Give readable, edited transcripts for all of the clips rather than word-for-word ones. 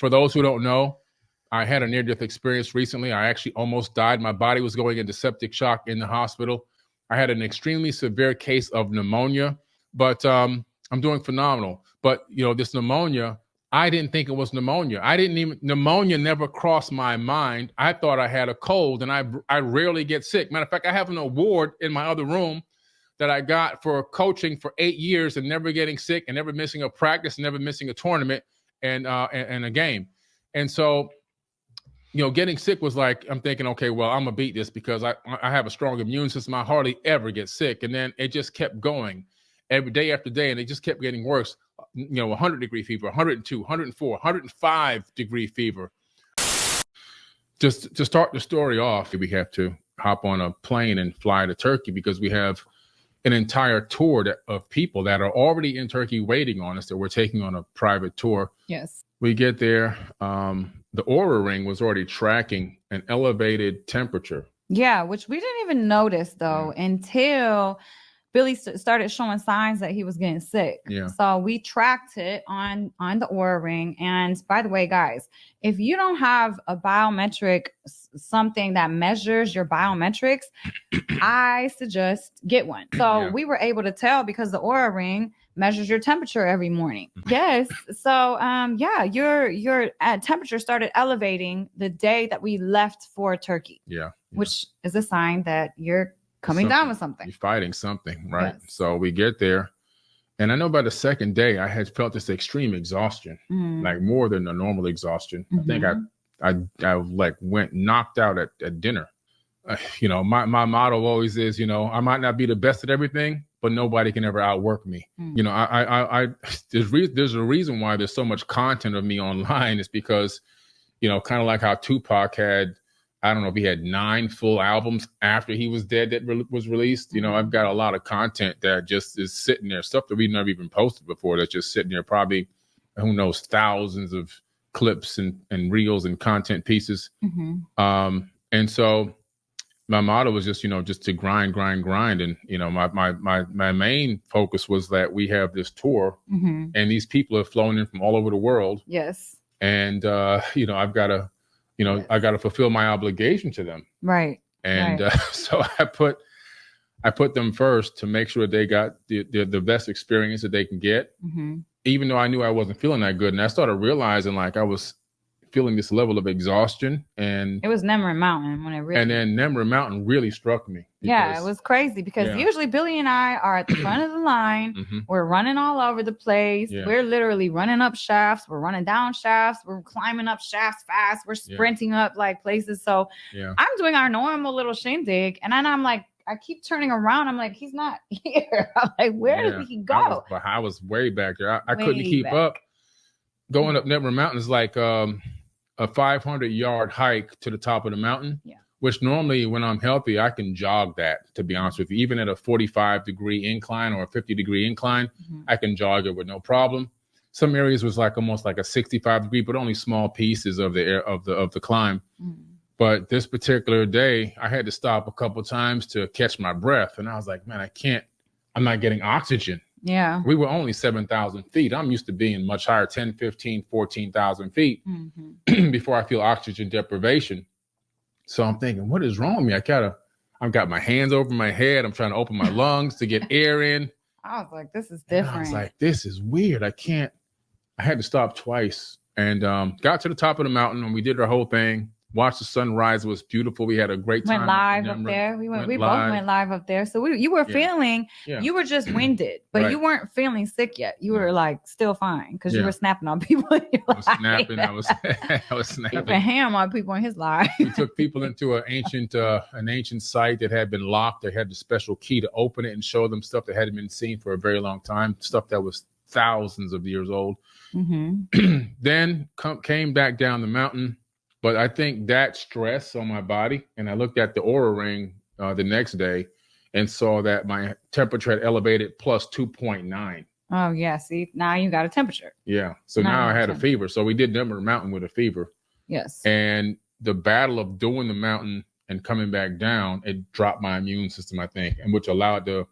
for those who don't know, I had a near-death experience recently. I actually almost died. My body was going into septic shock in the hospital. I had an extremely severe case of pneumonia, but I'm doing phenomenal. But, this pneumonia, I didn't think it was pneumonia. Pneumonia never crossed my mind. I thought I had a cold, and I rarely get sick. Matter of fact, I have an award in my other room that I got for coaching for 8 years and never getting sick and never missing a practice, never missing a tournament and a game. And so, getting sick was like, I'm thinking, okay, well, I'm gonna beat this because I have a strong immune system. I hardly ever get sick. And then it just kept going every day after day, and it just kept getting worse. 100-degree fever, 102, 104, 105-degree fever. Just to start the story off, we have to hop on a plane and fly to Turkey because we have an entire tour of people that are already in Turkey waiting on us that we're taking on a private tour. Yes. We get there. The Oura Ring was already tracking an elevated temperature. Yeah, which we didn't even notice though until Billy started showing signs that he was getting sick. Yeah. So we tracked it on the Oura Ring. And by the way, guys, if you don't have a biometric, something that measures your biometrics, I suggest get one. So we were able to tell because the Oura Ring measures your temperature every morning. Yes. So, your temperature started elevating the day that we left for Turkey. Yeah. Which is a sign that you're coming down with something. You're fighting something, right? Yes. So we get there. And I know by the second day, I had felt this extreme exhaustion, like more than a normal exhaustion. I think I like went knocked out at dinner. My motto always is, I might not be the best at everything, but nobody can ever outwork me. There's a reason why there's so much content of me online. It's because, kind of like how Tupac had, I don't know if he had 9 full albums after he was dead that was released. I've got a lot of content that just is sitting there, stuff that we've never even posted before that's just sitting there, probably, who knows, thousands of clips and reels and content pieces. And so my motto was just, just to grind. And, my main focus was that we have this tour and these people have flown in from all over the world. Yes. And, I've got to, I got to fulfill my obligation to them. Right. And so I put them first to make sure they got the best experience that they can get, even though I knew I wasn't feeling that good. And I started realizing like I was feeling this level of exhaustion, and it was Nemrut Mountain when it really. And then Nemrut Mountain really struck me. It was crazy because usually Billy and I are at the front of the line. We're running all over the place. We're literally running up shafts. We're running down shafts. We're climbing up shafts fast. We're sprinting up like places. So I'm doing our normal little shindig, and then I'm like, I keep turning around. I'm like, he's not here. I'm like, where did he go? I was way back there. I couldn't keep up. Going up Nemrut Mountain is like a 500-yard hike to the top of the mountain, which normally when I'm healthy, I can jog that, to be honest with you. Even at a 45-degree incline or a 50-degree incline, I can jog it with no problem. Some areas was like almost like a 65-degree, but only small pieces of the climb. But this particular day, I had to stop a couple of times to catch my breath. And I was like, man, I'm not getting oxygen. Yeah. We were only 7,000 feet. I'm used to being much higher, 10, 15, 14,000 feet before I feel oxygen deprivation. So I'm thinking, what is wrong with me? I've got my hands over my head. I'm trying to open my lungs to get air in. I was like, this is different. I was like, this is weird. I had to stop twice and got to the top of the mountain and we did our whole thing. Watched the sunrise. It was beautiful. We had a great time. Went live up there. We both went live up there. So you were feeling, you were just winded, but you weren't feeling sick yet. You were like still fine because you were snapping on people. I was snapping. I was snapping. He put ham on people in his life. We took people into an ancient site that had been locked. They had the special key to open it and show them stuff that hadn't been seen for a very long time. Stuff that was thousands of years old. Then came back down the mountain. But I think that stress on my body, and I looked at the Oura Ring the next day and saw that my temperature had elevated plus 2.9. Oh, yeah. See, now you got a temperature. Yeah. So now I had a fever. So we did Nemrut Mountain with a fever. Yes. And the battle of doing the mountain and coming back down, it dropped my immune system, I think, and which allowed the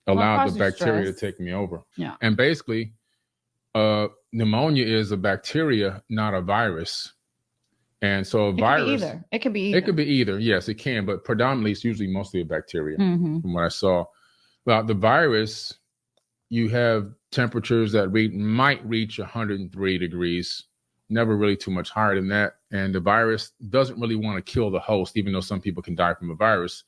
bacteria to take me over. Yeah. And basically, pneumonia is a bacteria, not a virus. And so a It virus, could be either. It could be either. Yes, it can, but predominantly it's usually mostly a bacteria from what I saw. Well, the virus, you have temperatures that might reach 103 degrees, never really too much higher than that. And the virus doesn't really want to kill the host, even though some people can die from a virus.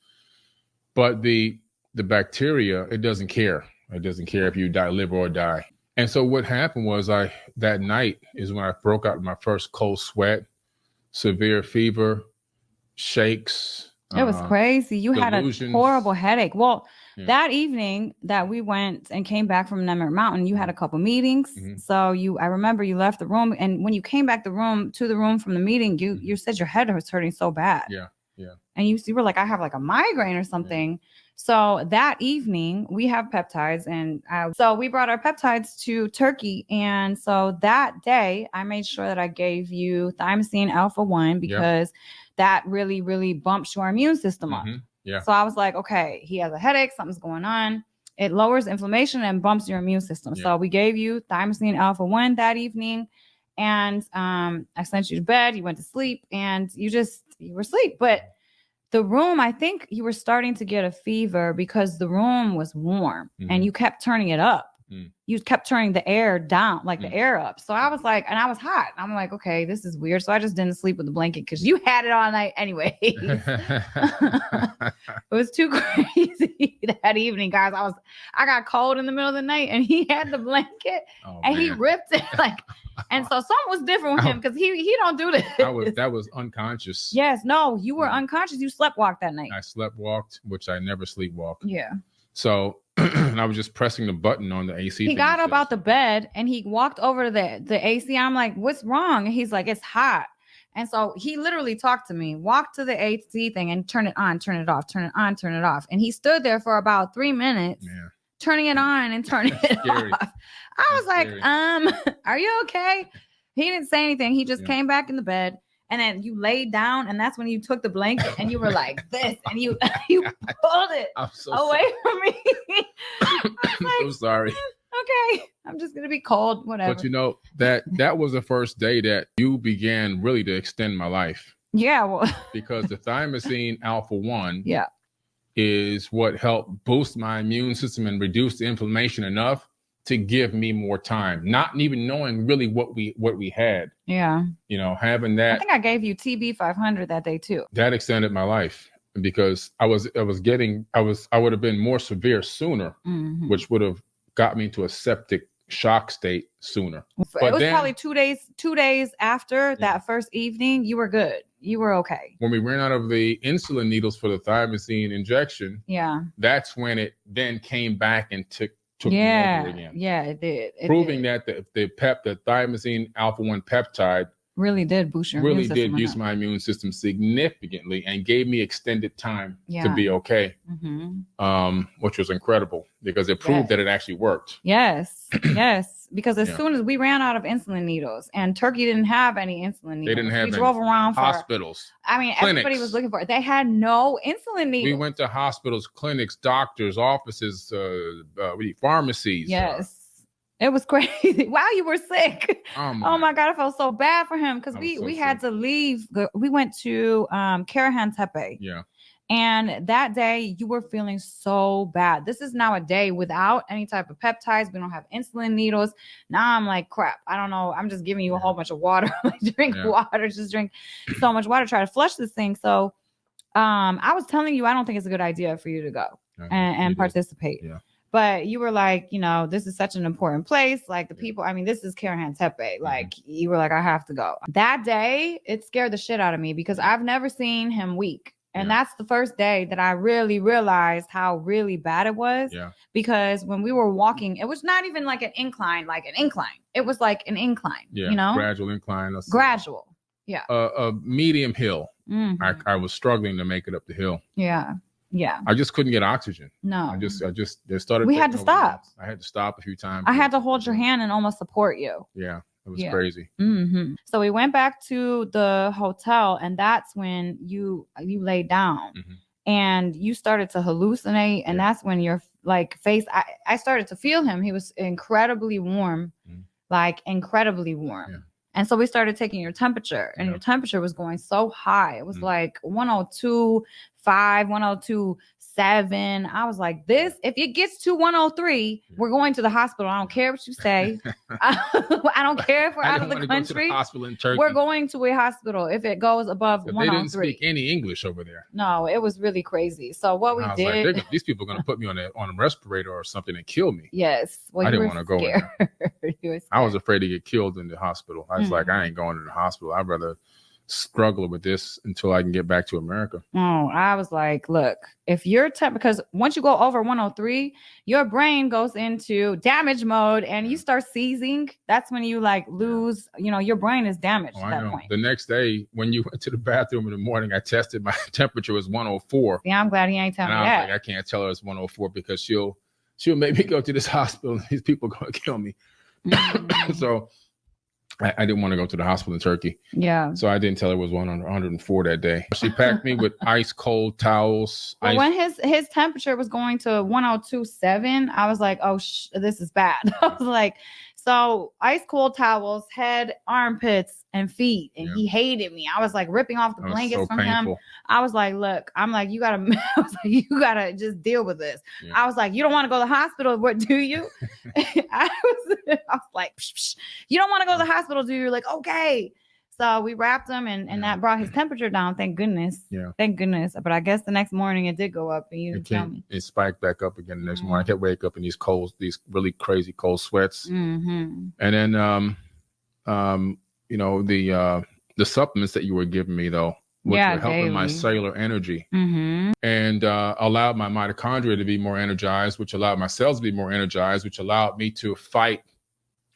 But the bacteria, it doesn't care. It doesn't care if you live or die. And so what happened was that night is when I broke out my first cold sweat, severe fever, shakes. It was crazy. You delusions. Had a horrible headache. Well, that evening that we went and came back from Nemert Mountain, you had a couple meetings. So I remember you left the room, and when you came back to the room from the meeting, you said your head was hurting so bad. Yeah. And you were like, I have like a migraine or something. Yeah. So that evening we have peptides, and so we brought our peptides to Turkey. And so that day I made sure that I gave you thymosin alpha-1 because that really, really bumps your immune system up. Yeah. So I was like, okay, he has a headache, something's going on. It lowers inflammation and bumps your immune system. Yeah. So we gave you thymosin alpha-1 that evening, and I sent you to bed. You went to sleep, and you were asleep. But the room, I think you were starting to get a fever because the room was warm and you kept turning it up. You kept turning the air down, like the air up. So I was like, and I was hot. I'm like, okay, this is weird. So I just didn't sleep with the blanket because you had it all night anyway. It was too crazy that evening, guys. I got cold in the middle of the night, and he had the blanket and he ripped it like. And so something was different with him because he don't do this. That was unconscious. Yes, no, you were unconscious. You sleepwalked that night. I sleepwalked, which I never sleepwalk. Yeah. So I was just pressing the button on the AC. He got up out the bed and he walked over to the AC. I'm like, what's wrong? And he's like, it's hot. And so he literally talked to me, walked to the AC thing and turn it on, turn it off, turn it on, turn it off. And he stood there for about 3 minutes. Yeah. Turning it on and turning it off. I was like, are you okay? He didn't say anything. He just came back in the bed, and then you laid down, and that's when you took the blanket and you were like this, and you pulled it away from me. I'm so sorry. Okay, I'm just gonna be cold, whatever. But that was the first day that you began really to extend my life. Yeah, well, because the thymosin alpha-1 is what helped boost my immune system and reduce the inflammation enough to give me more time, not even knowing really what we had. Yeah. Having that. I think I gave you TB 500 that day too. That extended my life because I would have been more severe sooner, which would have got me into a septic shock state sooner. It was probably 2 days after that first evening, you were good. You were okay. When we ran out of the insulin needles for the thymosin injection, that's when it then came back and took me over again. Yeah, it did. Proving that the thymosin alpha-1 peptide really did boost your immune system. Really did boost my immune system significantly and gave me extended time to be okay, which was incredible because it proved that it actually worked. Yes. Because as soon as we ran out of insulin needles, and Turkey didn't have any insulin needles. They didn't have we drove around hospitals. Clinics. Everybody was looking for it. They had no insulin needles. We went to hospitals, clinics, doctors, offices, pharmacies. Yes. It was crazy. Wow, you were sick. Oh my God, I felt so bad for him because we had to leave. We went to Karahan Tepe. Yeah. And that day you were feeling so bad. This is now a day without any type of peptides. We don't have insulin needles. Now I'm like, crap. I don't know. I'm just giving you a whole bunch of water. Drink water. Just drink so much water. Try to flush this thing. So I was telling you, I don't think it's a good idea for you to go and participate. Yeah. But you were like, this is such an important place. Like the people, this is Karahan Tepe. Like you were like, I have to go. That day, it scared the shit out of me because I've never seen him weak. And that's the first day that I really realized how really bad it was. Yeah. Because when we were walking, it was not even like an incline. It was like an incline. Yeah. Gradual incline. Gradual. Yeah. A medium hill. I was struggling to make it up the hill. Yeah. Yeah. I just couldn't get oxygen. No. They started. We had to stop. I had to stop a few times. I had to hold your hand and almost support you. Yeah. It was crazy. So we went back to the hotel, and that's when you laid down and you started to hallucinate. And that's when your face, I started to feel him. He was incredibly warm, like incredibly warm. Yeah. And so we started taking your temperature, and your temperature was going so high. It was like 102.5, 102.7. I was like, this, if it gets to 103, we're going to the hospital. I don't care what you say. I don't care if we're out of the country. Go to the hospital in Turkey. We're going to a hospital if it goes above 103. They didn't speak any English over there. No, it was really crazy. So what we did, like, these people are going to put me on a respirator or something and kill me. Yes. Well, I didn't want to go in there. I was afraid to get killed in the hospital. I was like, I ain't going to the hospital. I'd rather struggle with this until I can get back to America. Oh, I was like, look, if you're because once you go over 103, your brain goes into damage mode and you start seizing. That's when you like lose, your brain is damaged at that point. The next day, when you went to the bathroom in the morning, I tested my temperature was 104. Yeah, I'm glad he ain't telling me that. I was like, I can't tell her it's 104 because she'll make me go to this hospital and these people are going to kill me. So I didn't want to go to the hospital in Turkey. Yeah. So I didn't tell her it was 104 that day. She packed me with ice cold towels. Well, when his temperature was going to 102.7, I was like, oh, this is bad. I was like, so ice cold towels, head, armpits, and feet. And he hated me. I was like ripping off the blankets from him. I was like, look, you gotta just deal with this. Yeah. I was like, you don't want to go to the hospital. What do you? I was like, psh, you don't want to go to the hospital, do you? Like, okay. So we wrapped him and that brought his temperature down. Thank goodness. Yeah. Thank goodness. But I guess the next morning it did go up and you didn't tell me. It spiked back up again the next morning. I kept waking up in these really crazy cold sweats. Mm-hmm. And then, the supplements that you were giving me though, which were helping my cellular energy and allowed my mitochondria to be more energized, which allowed my cells to be more energized, which allowed me to fight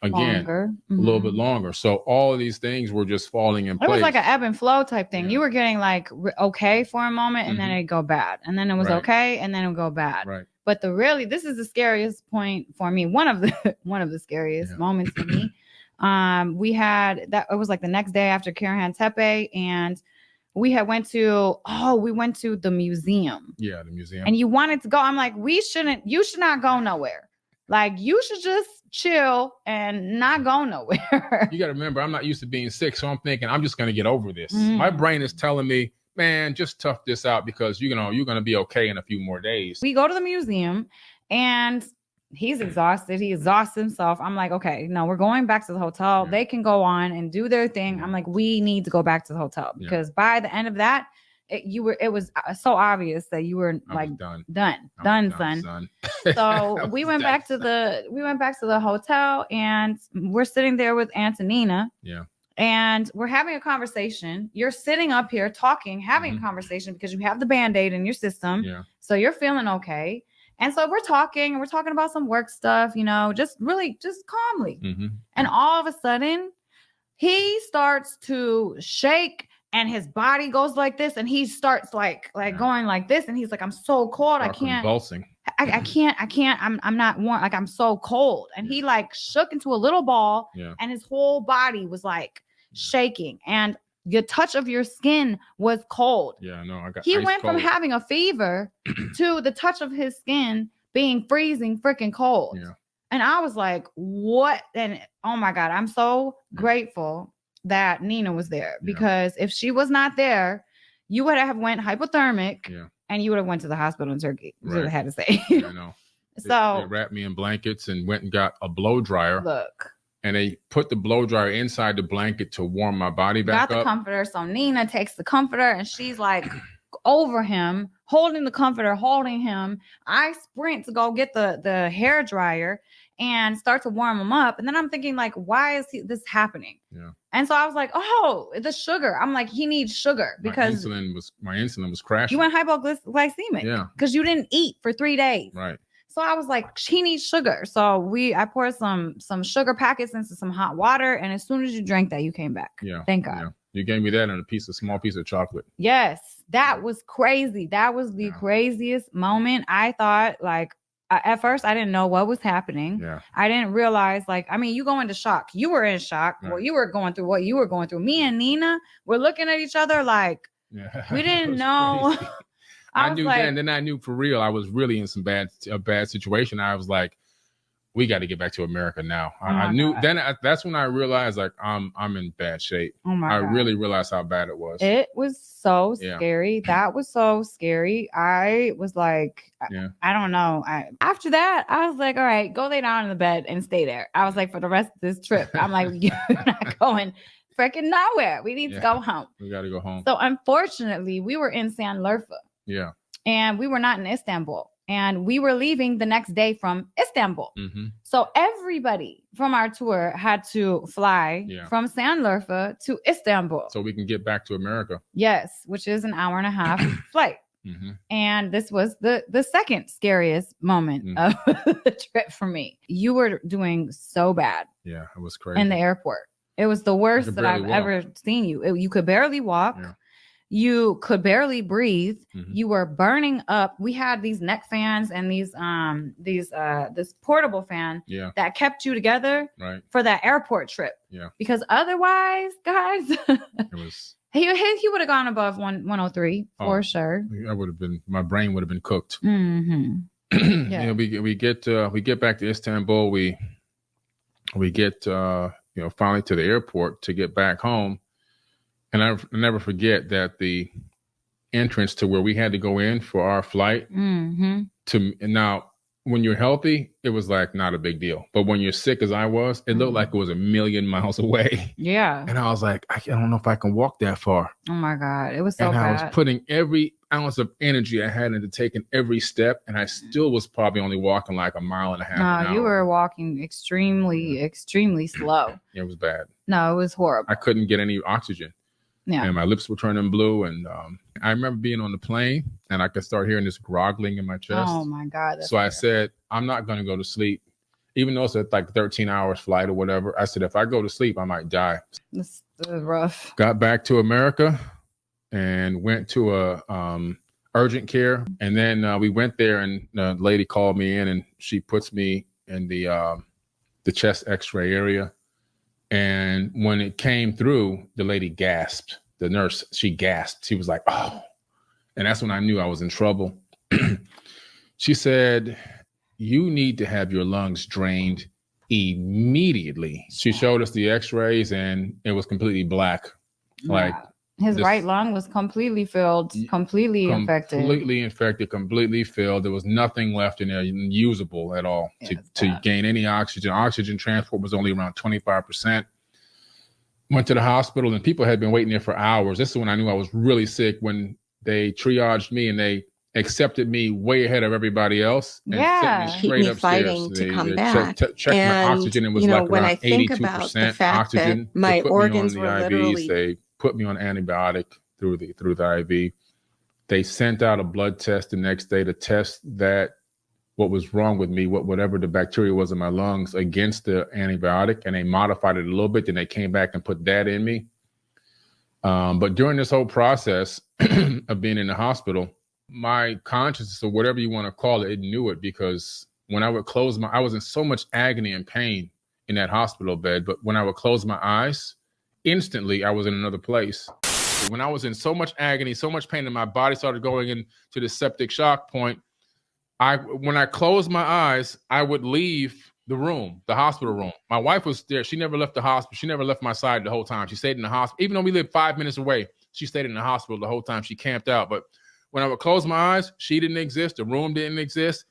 again a little bit longer. So all of these things were just falling in place. It was like an ebb and flow type thing. You were getting like okay for a moment and then it'd go bad. And then it was okay and then it would go bad. Right. But this is the scariest point for me. One of the scariest moments for me. We had that, it was like the next day after Karen Tepe, and we went to the museum. Yeah, the museum. And you wanted to go. I'm like, you should not go nowhere. Like, you should just chill and not go nowhere. You got to remember, I'm not used to being sick. So I'm thinking, I'm just going to get over this. My brain is telling me, man, just tough this out because, you're going to be okay in a few more days. We go to the museum and he's exhausted. He exhausts himself. I'm like, okay, no, we're going back to the hotel. Yeah. They can go on and do their thing. I'm like, we need to go back to the hotel because by the end of that, it was so obvious that you were like done, son. So we went back to the hotel and we're sitting there with Antonina. Yeah. And we're having a conversation. You're sitting up here talking, having a conversation because you have the Band-Aid in your system. Yeah. So you're feeling okay. And so we're talking about some work stuff, just calmly. And all of a sudden he starts to shake and his body goes like this. And he starts like going like this. And he's like, I'm so cold. I can't. Convulsing. I can't. I'm not warm. Like, I'm so cold. And he like shook into a little ball and his whole body was like shaking. And the touch of your skin was cold. Yeah, no, he went from having a fever to the touch of his skin being freezing freaking cold. Yeah. And I was like, what? And oh my God, I'm so grateful that Nina was there because if she was not there, you would have went hypothermic and you would have went to the hospital in Turkey. That's what I had to say. I know. So they wrapped me in blankets and went and got a blow dryer. Look. And they put the blow dryer inside the blanket to warm my body back up. Got the comforter. So Nina takes the comforter and she's like over him, holding the comforter, holding him. I sprint to go get the hair dryer and start to warm him up. And then I'm thinking, like, why is this happening? Yeah. And so I was like, oh, the sugar. I'm like, he needs sugar because my insulin was crashing. You went hypoglycemic. Yeah. Because you didn't eat for 3 days. Right. So I was like, she needs sugar. So I poured some sugar packets into some hot water. And as soon as you drank that, you came back. Yeah. Thank God. Yeah. You gave me that and a small piece of chocolate. Yes. That was crazy. That was the craziest moment. I thought, like, at first I didn't know what was happening. Yeah. I didn't realize, like, I mean, you go into shock. You were in shock. Right. Well, you were going through what you were going through. Me and Nina were looking at each other like, we didn't know. I knew then I knew for real I was really in a bad situation. I was like, we got to get back to America now. Oh I my knew God. then that's when I realized like I'm in bad shape. Oh my I God. really realized how bad it was. It was so Yeah. scary. That was so scary. I was like, Yeah. I don't know. After that, I was like, all right, go lay down in the bed and stay there. I was like, for the rest of this trip, I'm like, you're not going freaking nowhere. We need to go home. We got to go home. So unfortunately, we were in Sanlurfa. Yeah. And we were not in Istanbul. And we were leaving the next day from Istanbul. Mm-hmm. So everybody from our tour had to fly from Sanlurfa to Istanbul. So we can get back to America. Yes, which is an hour and a half flight. Mm-hmm. And this was the second scariest moment of the trip for me. You were doing so bad. Yeah, it was crazy. In the airport. It was the worst that I've ever seen you. You could barely walk. Yeah. You could barely breathe. Mm-hmm. You were burning up. We had these neck fans and this portable fan that kept you together for that airport trip. Yeah. Because otherwise, guys, it was he would have gone above 103 for sure. I would have been. My brain would have been cooked. Mm-hmm. Yeah. We get back to Istanbul. We get finally to the airport to get back home. And I never forget that the entrance to where we had to go in for our flight. Mm-hmm. Now, when you're healthy, it was like not a big deal. But when you're sick, as I was, it looked like it was a million miles away. Yeah. And I was like, I don't know if I can walk that far. Oh my God, it was so bad. And I was putting every ounce of energy I had into taking every step, and I still was probably only walking like a mile and a half. No, you were walking extremely slow. It was bad. No, it was horrible. I couldn't get any oxygen. Yeah. And my lips were turning blue. And I remember being on the plane and I could start hearing this groggling in my chest. Oh my God. So I said, I'm not going to go to sleep. Even though it's like 13 hours flight or whatever. I said, if I go to sleep, I might die. This is rough. Got back to America and went to a urgent care. And then we went there and the lady called me in and she puts me in the chest x-ray area. And when it came through, the lady gasped. The nurse, she gasped. She was like, oh. And that's when I knew I was in trouble. She said, you need to have your lungs drained immediately. She showed us the x-rays and it was completely black. Yeah. Like his right lung was completely filled, completely infected. Completely infected, completely filled. There was nothing left in there usable at all to gain any oxygen. Oxygen transport was only around 25%. Went to the hospital and people had been waiting there for hours. This is when I knew I was really sick, when they triaged me and they accepted me way ahead of everybody else. And sent me straight upstairs. Fighting to come back. Checked my oxygen and was like around 82% oxygen. My organs were IVs. literally... They put me on antibiotic through the IV. They sent out a blood test the next day to test that what was wrong with me, whatever the bacteria was in my lungs, against the antibiotic, and they modified it a little bit. Then they came back and put that in me. But during this whole process of being in the hospital, my consciousness, or whatever you want to call it, it knew it, because when I would close I was in so much agony and pain in that hospital bed, but when I would close my eyes, instantly I was in another place. When I was in so much agony, so much pain, and my body started going into the septic shock point, when I closed my eyes, I would leave the room, the hospital room. My wife was there. She never left the hospital. She never left my side the whole time. She stayed in the hospital. Even though we lived 5 minutes away, she stayed in the hospital the whole time. She camped out. But when I would close my eyes, she didn't exist. The room didn't exist.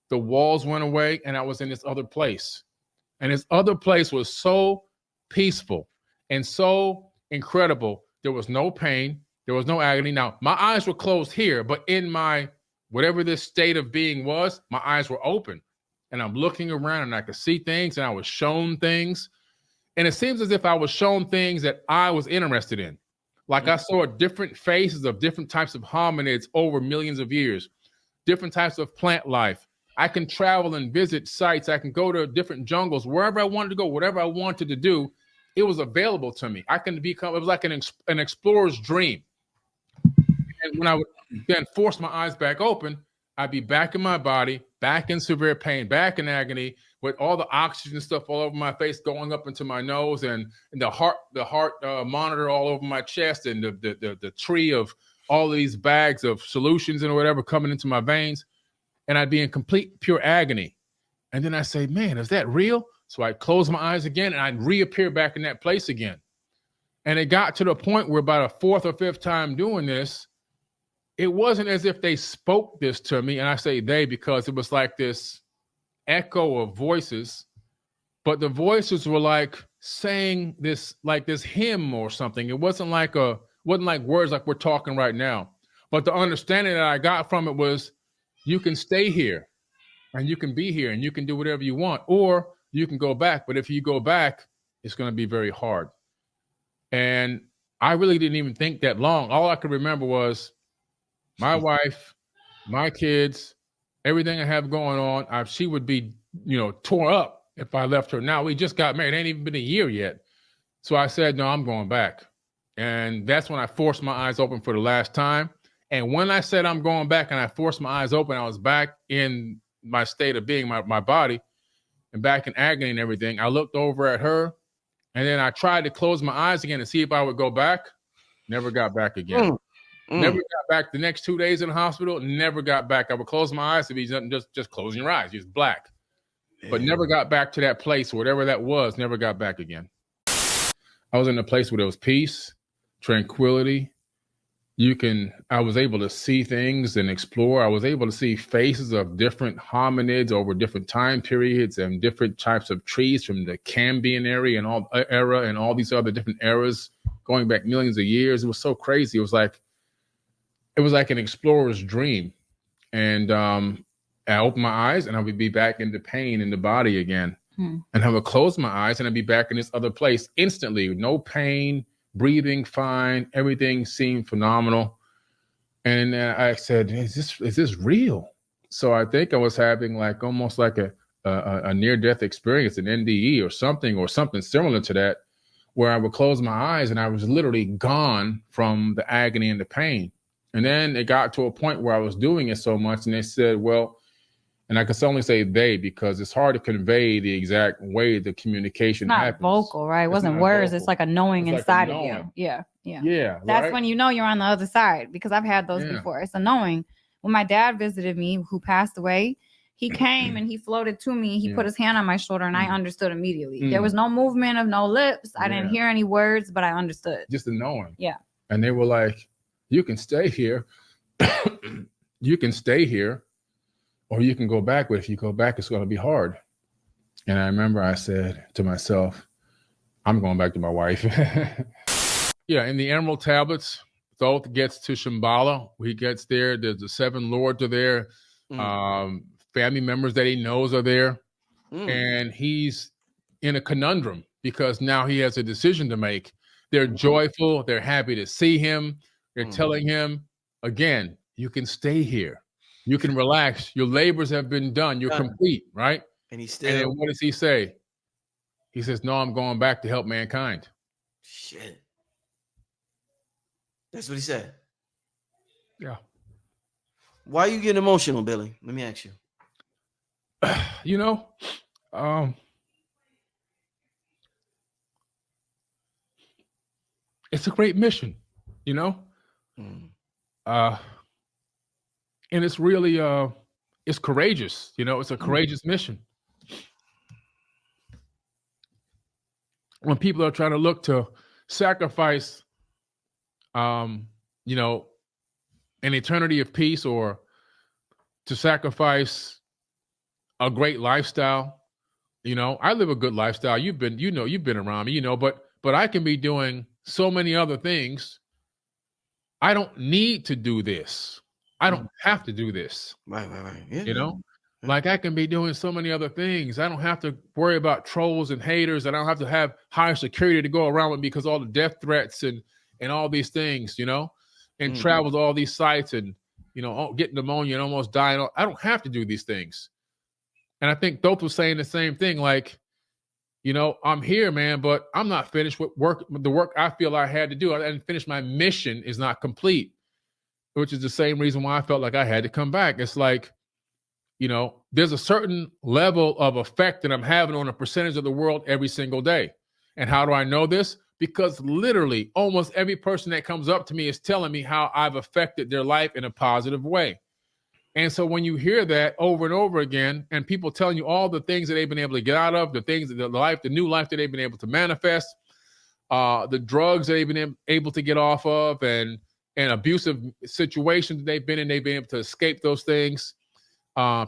The walls went away, and I was in this other place. And this other place was so peaceful and so incredible. There was no pain. There was no agony. Now, my eyes were closed here, but in my whatever this state of being was, my eyes were open. And I'm looking around and I could see things, and I was shown things. And it seems as if I was shown things that I was interested in. Like I saw different faces of different types of hominids over millions of years, different types of plant life. I can travel and visit sites. I can go to different jungles, wherever I wanted to go, whatever I wanted to do, it was available to me. I can become, it was like an explorer's dream. And when I would then force my eyes back open, I'd be back in my body, back in severe pain, back in agony, with all the oxygen stuff all over my face, going up into my nose, and the heart monitor all over my chest, and the tree of all these bags of solutions and whatever coming into my veins. And I'd be in complete pure agony. And then I say, man, is that real? So I close my eyes again and I reappear back in that place again. And it got to the point where about a fourth or fifth time doing this, it wasn't as if they spoke this to me. And I say they because it was like this echo of voices, but the voices were like saying this, like this hymn or something. It wasn't like words like we're talking right now. But the understanding that I got from it was, you can stay here and you can be here and you can do whatever you want, or you can go back. But if you go back, it's going to be very hard. And I really didn't even think that long. All I could remember was my wife, my kids, everything I have going on. She would be, tore up if I left her. Now, we just got married. It ain't even been a year yet. So I said, no, I'm going back. And that's when I forced my eyes open for the last time. And when I said I'm going back and I forced my eyes open, I was back in my state of being, my body, and back in agony and everything. I looked over at her, and then I tried to close my eyes again to see if I would go back. Never got back again. Never got back. The next 2 days in the hospital, never got back. I would close my eyes to be just closing your eyes. Just black. But never got back to that place, whatever that was, never got back again. I was in a place where there was peace, tranquility. I was able to see things and explore. I was able to see faces of different hominids over different time periods and different types of trees from the Cambrian era and all these other different eras going back millions of years. It was so crazy. It was like an explorer's dream. And I opened my eyes and I would be back into pain in the body again. And I would close my eyes and I'd be back in this other place instantly, with no pain, breathing fine, everything seemed phenomenal. And I said, is this real? So I think I was having almost like a near-death experience, an NDE or something similar to that, where I would close my eyes and I was literally gone from the agony and the pain. And then it got to a point where I was doing it so much, and they said, well, and I can only say they, because it's hard to convey the exact way the communication happens. It's not vocal, right? It wasn't words. Vocal. It's like a knowing inside of you. Yeah. Yeah. That's right? When you know you're on the other side, because I've had those before. It's a knowing. When my dad visited me, who passed away, he came and he floated to me. He put his hand on my shoulder and I understood immediately. There was no movement of no lips. I didn't hear any words, but I understood. Just the knowing. Yeah. And they were like, you can stay here. You can stay here. Or you can go back, but if you go back, it's going to be hard. And I remember I said to myself, I'm going back to my wife. In the Emerald Tablets, Thoth gets to Shambhala. He gets there. There's the 7 lords are there. Family members that he knows are there. And he's in a conundrum because now he has a decision to make. They're joyful. They're happy to see him. They're telling him, again, you can stay here. You can relax. Your labors have been done. You're complete, right? And then what does he say? He says, no, I'm going back to help mankind. Shit. That's what he said. Yeah. Why are you getting emotional, Billy? Let me ask you. It's a great mission, and it's really, it's courageous. It's a courageous mission. When people are trying to look to sacrifice, an eternity of peace, or to sacrifice a great lifestyle, I live a good lifestyle. You've been around me, but I can be doing so many other things. I don't need to do this. I don't have to do this. Right. Yeah. Like I can be doing so many other things. I don't have to worry about trolls and haters. And I don't have to have higher security to go around with me because all the death threats and all these things, and travel to all these sites and, get pneumonia and almost dying. I don't have to do these things. And I think Thoth was saying the same thing. Like, I'm here, man, but I'm not finished with the work I feel I had to do. I didn't finish. My mission is not complete, which is the same reason why I felt like I had to come back. It's like, there's a certain level of effect that I'm having on a percentage of the world every single day. And how do I know this? Because literally almost every person that comes up to me is telling me how I've affected their life in a positive way. And so when you hear that over and over again, and people telling you all the things that they've been able to get out of, the new life that they've been able to manifest, the drugs that they've been able to get off of, and abusive situations that they've been in, they've been able to escape those things.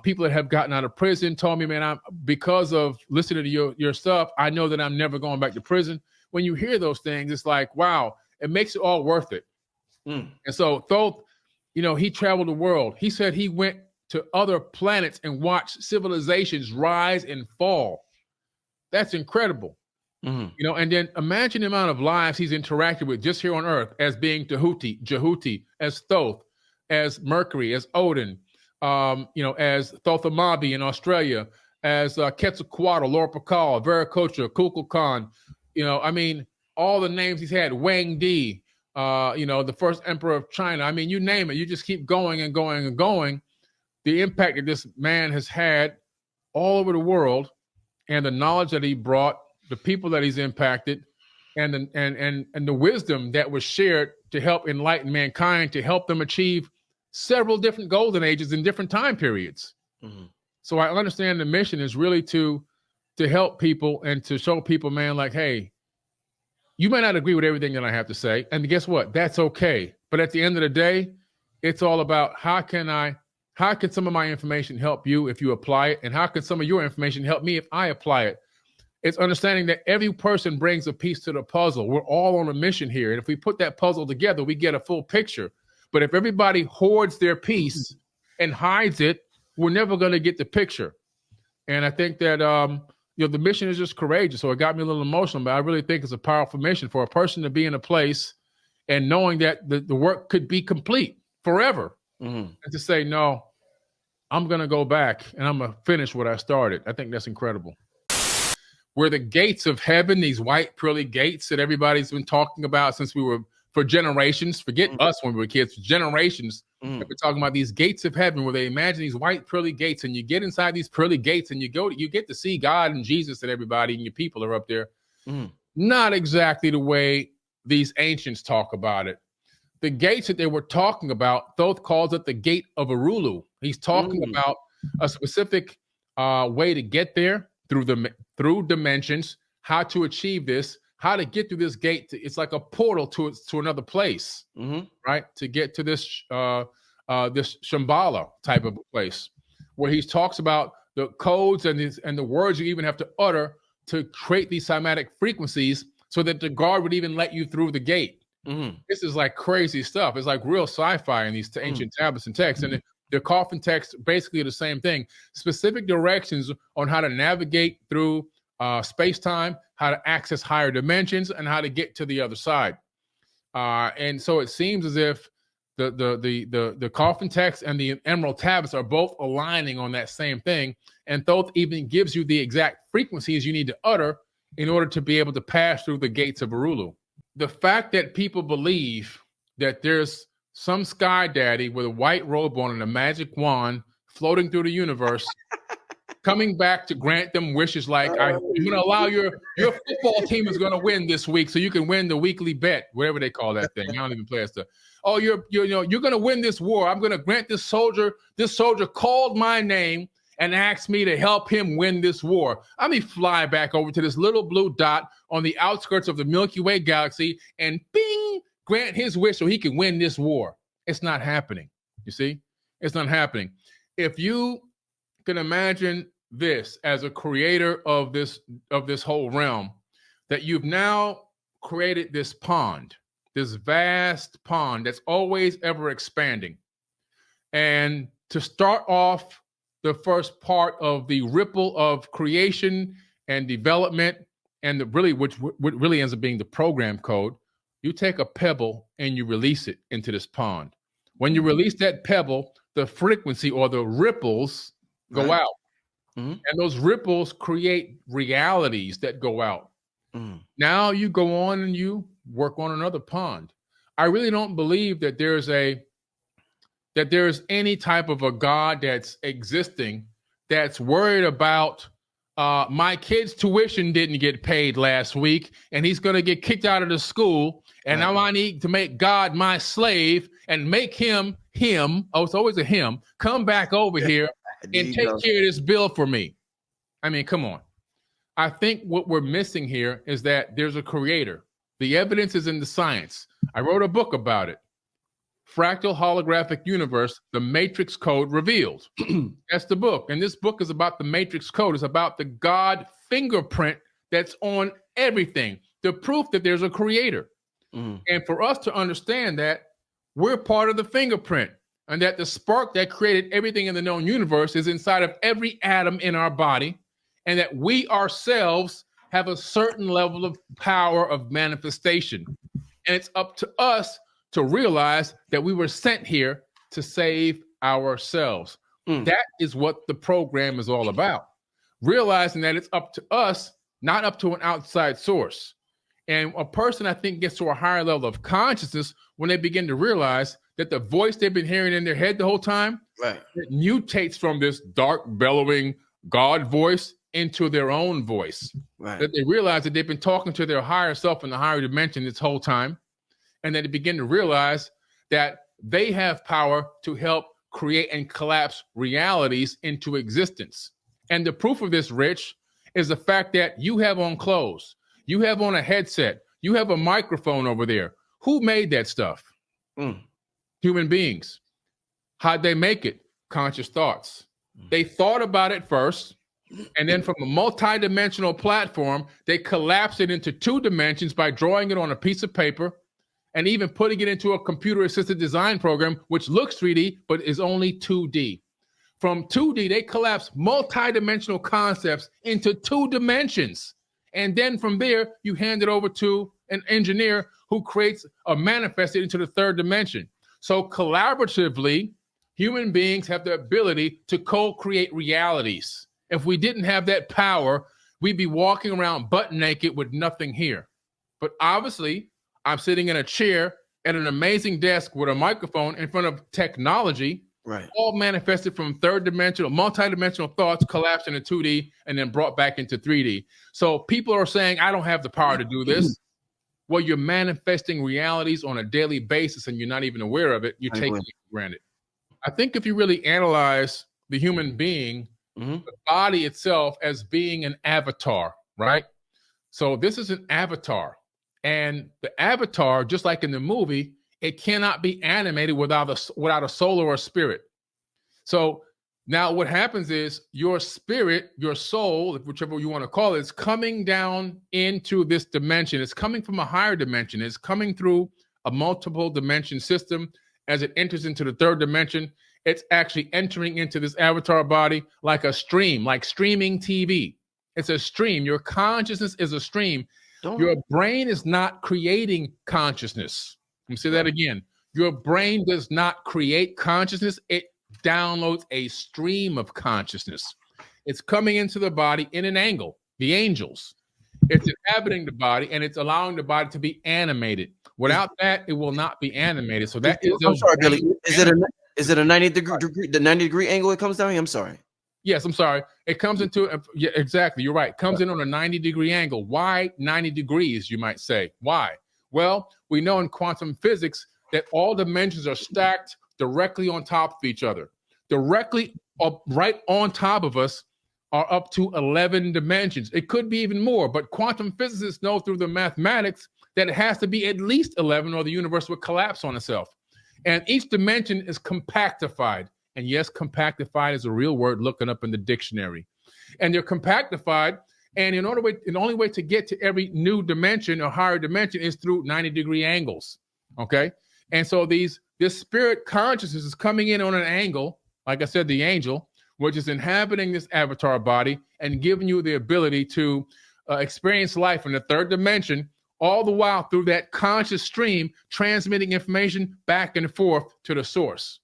People that have gotten out of prison told me, man, because of listening to your stuff, I know that I'm never going back to prison. When you hear those things, it's like, wow, it makes it all worth it. And so Thoth, he traveled the world. He said he went to other planets and watched civilizations rise and fall. That's incredible. And then imagine the amount of lives he's interacted with just here on Earth as being Tahuti, Jehuti, as Thoth, as Mercury, as Odin, as Thothamabi in Australia, as Quetzalcoatl, Lord Pakal, Viracocha, Kukulkan, all the names he's had, Wang Di, the first emperor of China. I mean, you name it. You just keep going and going and going. The impact that this man has had all over the world, and the knowledge that he brought, the people that he's impacted, and the wisdom that was shared to help enlighten mankind, to help them achieve several different golden ages in different time periods. So I understand the mission is really to help people and to show people, man, like, hey, you might not agree with everything that I have to say. And guess what? That's okay. But at the end of the day, it's all about how can some of my information help you if you apply it? And how can some of your information help me if I apply it? It's understanding that every person brings a piece to the puzzle. We're all on a mission here. And if we put that puzzle together, we get a full picture. But if everybody hoards their piece and hides it, we're never going to get the picture. And I think that, the mission is just courageous. So it got me a little emotional, but I really think it's a powerful mission for a person to be in a place and knowing that the work could be complete forever. And to say, no, I'm going to go back and I'm going to finish what I started. I think that's incredible. We're the gates of heaven, these white pearly gates that everybody's been talking about since we were, for generations, forget us when we were kids, for generations, we've been talking about these gates of heaven where they imagine these white pearly gates, and you get inside these pearly gates and you get to see God and Jesus and everybody, and your people are up there. Not exactly the way these ancients talk about it. The gates that they were talking about, Thoth calls it the gate of Arulu. He's talking about a specific way to get there through dimensions, how to achieve this, how to get through this gate. It's like a portal to another place, right? To get to this this Shambhala type of place, where he talks about the codes and the words you even have to utter to create these cymatic frequencies, so that the guard would even let you through the gate. This is like crazy stuff. It's like real sci-fi in these ancient tablets and texts, and the coffin texts basically are the same thing. Specific directions on how to navigate through space-time, how to access higher dimensions, and how to get to the other side. And so it seems as if the coffin text and the emerald tablets are both aligning on that same thing. And Thoth even gives you the exact frequencies you need to utter in order to be able to pass through the gates of Arulu. The fact that people believe that there's some sky daddy with a white robe on and a magic wand floating through the universe, coming back to grant them wishes like, I'm going to allow your football team is going to win this week so you can win the weekly bet, whatever they call that thing. I don't even play that stuff. Oh, you're going to win this war. I'm going to grant this soldier called my name and asked me to help him win this war. Let me fly back over to this little blue dot on the outskirts of the Milky Way galaxy and bing, grant his wish so he can win this war. It's not happening. You see? It's not happening. If you can imagine this as a creator of this whole realm, that you've now created this pond, this vast pond that's always ever expanding. And to start off the first part of the ripple of creation and development, and which really ends up being the program code, you take a pebble and you release it into this pond. When you release that pebble, the frequency or the ripples go out. And those ripples create realities that go out. Now you go on and you work on another pond. I really don't believe that there's any type of a God that's existing that's worried about my kid's tuition didn't get paid last week and he's going to get kicked out of the school, and now I need to make God my slave and make him him, oh, it's always a him, come back over here and take care of this bill for me. I mean, come on. I think what we're missing here is that there's a creator. The evidence is in the science. I wrote a book about it. Fractal Holographic Universe, the Matrix Code Revealed. That's the book. And this book is about the Matrix Code. It's about the God fingerprint that's on everything. The proof that there's a creator. And for us to understand that, we're part of the fingerprint, and that the spark that created everything in the known universe is inside of every atom in our body, and that we ourselves have a certain level of power of manifestation. And it's up to us to realize that we were sent here to save ourselves. That is what the program is all about. Realizing that it's up to us, not up to an outside source. And a person, I think, gets to a higher level of consciousness when they begin to realize that the voice they've been hearing in their head the whole time, it mutates from this dark, bellowing God voice into their own voice. That they realize that they've been talking to their higher self in the higher dimension this whole time. And that they begin to realize that they have power to help create and collapse realities into existence. And the proof of this, Rich, is the fact that you have on clothes. You have on a headset. You have a microphone over there. Who made that stuff? Human beings. How'd they make it? Conscious thoughts. They thought about it first, and then from a multi-dimensional platform, they collapsed it into 2 dimensions by drawing it on a piece of paper and even putting it into a computer-assisted design program, which looks 3D, but is only 2D. From 2D, they collapse multi-dimensional concepts into 2 dimensions. And then from there, you hand it over to an engineer who creates or manifests it into the 3rd dimension. So collaboratively, human beings have the ability to co-create realities. If we didn't have that power, we'd be walking around butt naked with nothing here. But obviously, I'm sitting in a chair at an amazing desk with a microphone in front of technology, all manifested from 3rd dimensional, multi-dimensional thoughts collapsed into 2D and then brought back into 3D. So people are saying, I don't have the power to do this. Well, you're manifesting realities on a daily basis and you're not even aware of it. You're taking it for granted. I think if you really analyze the human being, the body itself as being an avatar, right? So this is an avatar. And the avatar, just like in the movie, it cannot be animated without a soul or a spirit. So now what happens is your spirit, your soul, whichever you want to call it, is coming down into this dimension. It's coming from a higher dimension. It's coming through a multiple dimension system. As it enters into the 3rd dimension, it's actually entering into this avatar body like a stream, like streaming TV. It's a stream. Your consciousness is a stream. Your brain is not creating consciousness. Let me say that again. Your brain does not create consciousness. It downloads a stream of consciousness. It's coming into the body in an angle, the angels. It's inhabiting the body, and it's allowing the body to be animated. Without that, it will not be animated. So that is. I'm sorry, Billy. Is it a 90-degree angle it comes down here? I'm sorry. Yes, I'm sorry. It comes into, yeah, exactly. You're right. It comes in on a 90-degree angle. Why 90 degrees, you might say? Why? Well, we know in quantum physics that all dimensions are stacked directly on top of each other. Directly up, right on top of us are up to 11 dimensions. It could be even more, but quantum physicists know through the mathematics that it has to be at least 11 or the universe would collapse on itself. And each dimension is compactified. And yes, compactified is a real word, looking up in the dictionary. And they're compactified. And the only way to get to every new dimension or higher dimension is through 90-degree angles. Okay. And so this spirit consciousness is coming in on an angle, like I said, the angel, which is inhabiting this avatar body and giving you the ability to experience life in the 3rd dimension, all the while through that conscious stream, transmitting information back and forth to the source.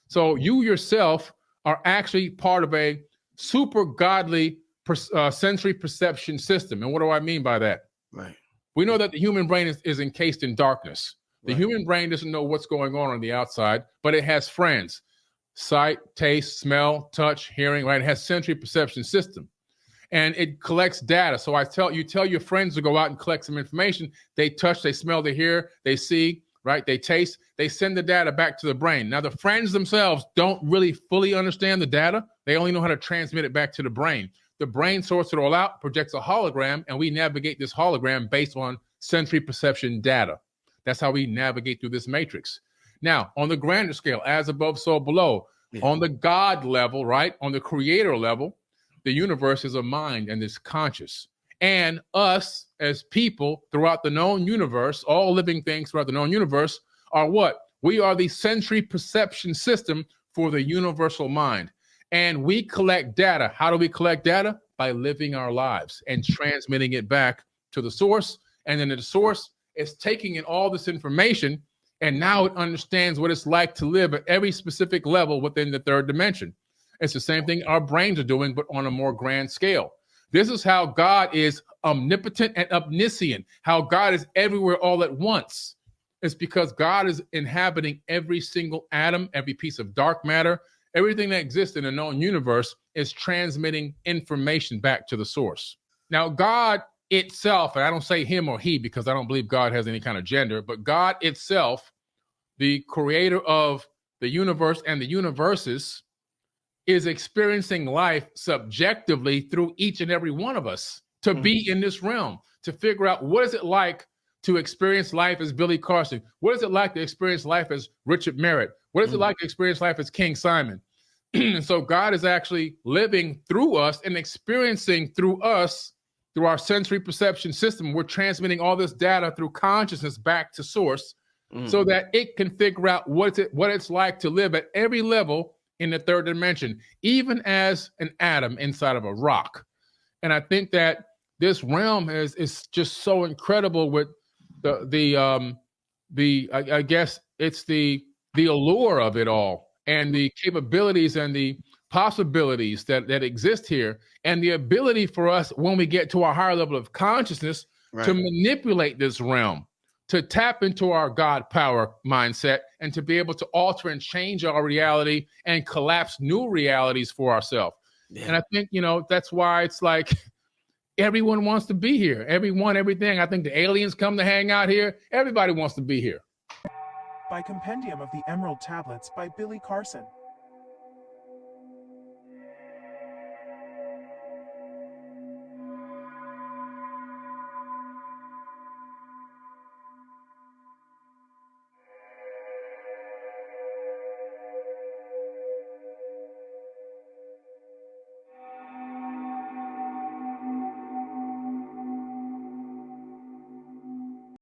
So you yourself are actually part of a super godly sensory perception system. And what do I mean by that? Right. We know that the human brain is encased in darkness. The human brain doesn't know what's going on the outside, but it has friends. Sight, taste, smell, touch, hearing, right? It has sensory perception system. And it collects data. So you tell your friends to go out and collect some information. They touch, they smell, they hear, they see, right? They taste, they send the data back to the brain. Now, the friends themselves don't really fully understand the data. They only know how to transmit it back to the brain. The brain sorts it all out, projects a hologram, and we navigate this hologram based on sensory perception data. That's how we navigate through this matrix. Now, on the grander scale, as above, so below, on the God level, right? On the creator level, the universe is a mind and is conscious. And us as people throughout the known universe, all living things throughout the known universe are what? We are the sensory perception system for the universal mind. And we collect data. How do we collect data? By living our lives and transmitting it back to the source. And then the source is taking in all this information, and now it understands what it's like to live at every specific level within the third dimension. It's the same thing our brains are doing, but on a more grand scale. This is how God is omnipotent and omniscient, how God is everywhere all at once. It's because God is inhabiting every single atom, every piece of dark matter, everything that exists in the known universe is transmitting information back to the source. Now, God itself, and I don't say him or he because I don't believe God has any kind of gender, but God itself, the creator of the universe and the universes, is experiencing life subjectively through each and every one of us to be in this realm, to figure out what is it like to experience life as Billy Carson? What is it like to experience life as Richard Merritt? What is it like to experience life as King Simon? And so God is actually living through us and experiencing through us, through our sensory perception system. We're transmitting all this data through consciousness back to source so that it can figure out what it's like to live at every level in the third dimension, even as an atom inside of a rock. And I think that this realm is just so incredible with I guess it's the allure of it all and the capabilities and the possibilities that exist here, and the ability for us when we get to a higher level of consciousness to manipulate this realm, to tap into our God power mindset and to be able to alter and change our reality and collapse new realities for ourselves. Yeah. And I think, that's why it's like everyone wants to be here. Everyone, everything. I think the aliens come to hang out here. Everybody wants to be here. By Compendium of the Emerald Tablets by Billy Carson.